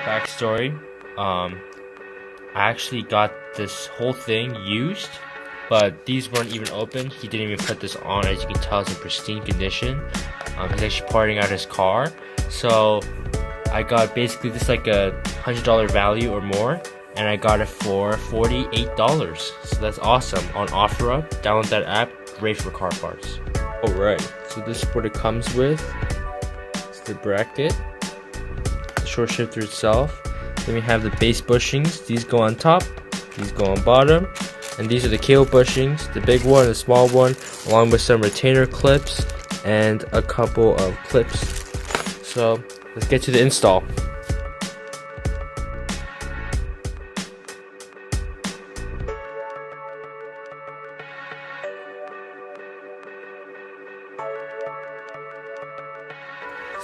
Backstory, I actually got this whole thing used, but these weren't even open. He didn't even put this on. As you can tell, it's in pristine condition. He's actually parting out his car, so I got basically this like a $100 value or more, and I got it for $48. So that's awesome. On OfferUp, download that app, great for car parts. Alright, so this is what it comes with. It's the bracket, the short shifter itself. Then we have the base bushings. These go on top, these go on bottom, and these are the cable bushings, the big one, the small one, along with some retainer clips and a couple of clips. So let's get to the install.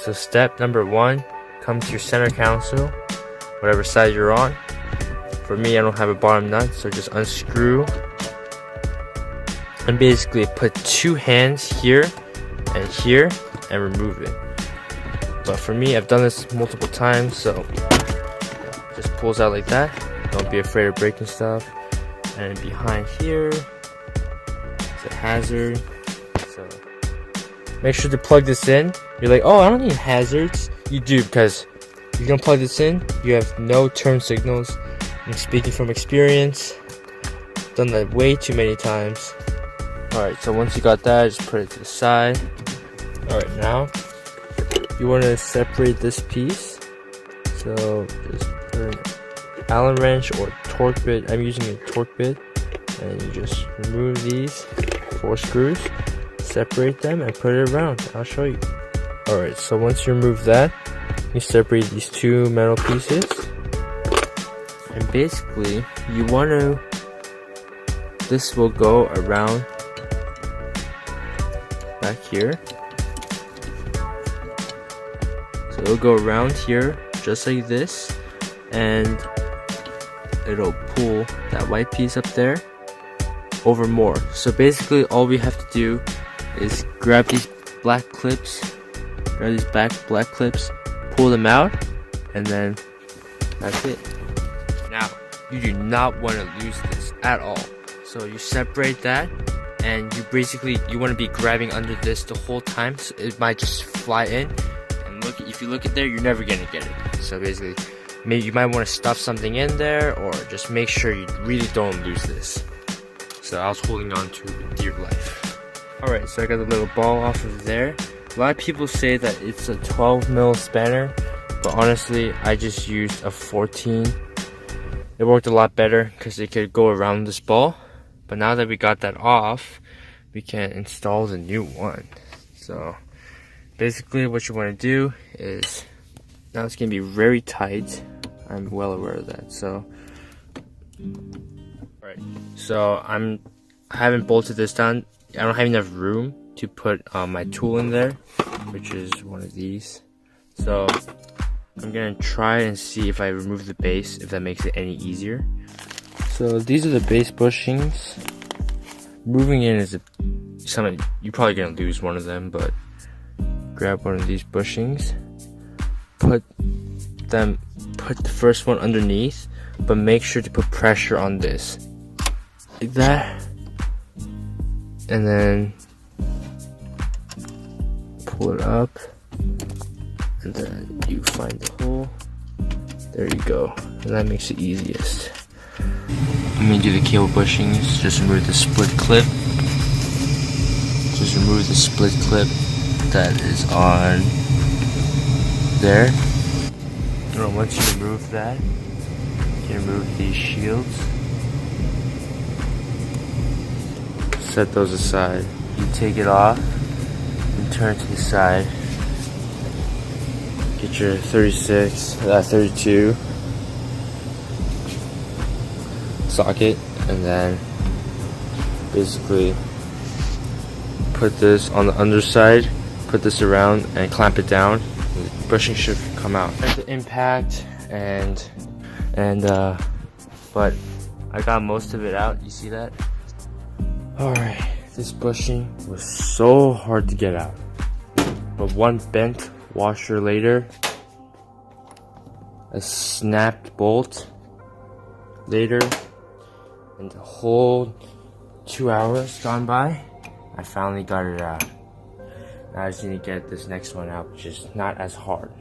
So step number one, come to your center console, whatever side you're on. For me, I don't have a bottom nut, so just unscrew and basically put two hands here and here and remove it. But for me, I've done this multiple times, so just pulls out like that. Don't be afraid of breaking stuff. And behind here is a hazard, so make sure to plug this in. You're like, oh, I don't need hazards. You do, because if you don't plug this in, you have no turn signals. I'm speaking from experience. Done that way too many times. Alright, so once you got that, just put it to the side. Alright, now you want to separate this piece. So just put an Allen wrench or torque bit. I'm using a torque bit. And you just remove these 4 screws, separate them, and put it around. I'll show you. Alright, so once you remove that, you separate these two metal pieces. And basically, you want to, this will go around back here. So it'll go around here, just like this, and it'll pull that white piece up there over more. So basically, all we have to do is grab these black clips, black clips, pull them out, and then that's it. Now, you do not want to lose this at all. So you separate that, and you want to be grabbing under this the whole time, so it might just fly in. And look, if you look at there, you're never gonna get it. So basically, maybe you might want to stuff something in there, or just make sure you really don't lose this. So I was holding on to it with dear life. Alright, so I got the little ball off of there. A lot of people say that it's a 12mm spanner, but honestly, I just used a 14. It worked a lot better because it could go around this ball. But now that we got that off, we can install the new one. So basically what you want to do is, now it's going to be very tight. I'm well aware of that. So alright, so I haven't bolted this down. I don't have enough room to put my tool in there, which is one of these. So I'm gonna try and see if I remove the base, if that makes it any easier. So these are the base bushings. Moving in is something you're probably gonna lose one of them, but grab one of these bushings, put the first one underneath, but make sure to put pressure on this like that, and then pull it up, and then you find the hole. There you go, and that makes it easiest. I'm gonna do the cable bushings. Just remove the split clip. Just remove the split clip that is on there. And once you remove that, you can remove these shields. Set those aside. You take it off and turn to the side. Get your 32 socket, and then basically put this on the underside put this around and clamp it down. The bushing should come out. There's the impact but I got most of it out. You see that? Alright, this bushing was so hard to get out. But one bent washer later, a snapped bolt later, and the whole 2 hours gone by, I finally got it out. Now I just need to get this next one out, which is not as hard.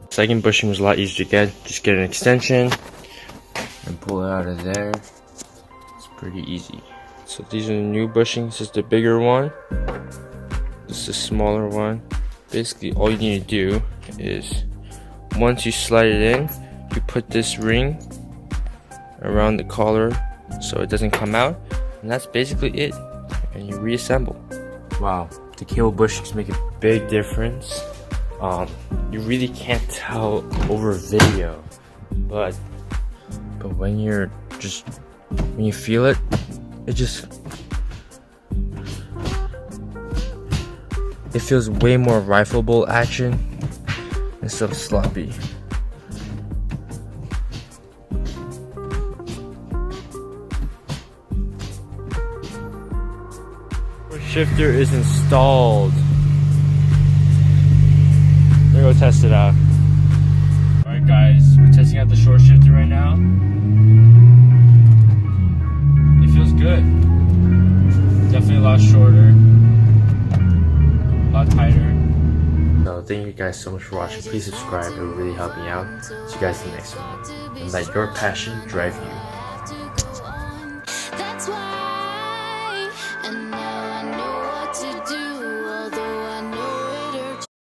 Second bushing was a lot easier to get. Just get an extension and pull it out of there. It's pretty easy. So these are the new bushings. This is the bigger one. This is the smaller one. Basically all you need to do is, once you slide it in, you put this ring around the collar so it doesn't come out, and that's basically it, and you reassemble. Wow, the cable bushings make a big difference. You really can't tell over video, but when you feel it, it feels way more rifleable action instead of sloppy. Shifter is installed. We're gonna go test it out. Alright guys, we're testing out the short shifter right now. It feels good. Definitely a lot shorter. A lot tighter. So thank you guys so much for watching. Please subscribe, it will really help me out. See you guys in the next one. And let your passion drive you.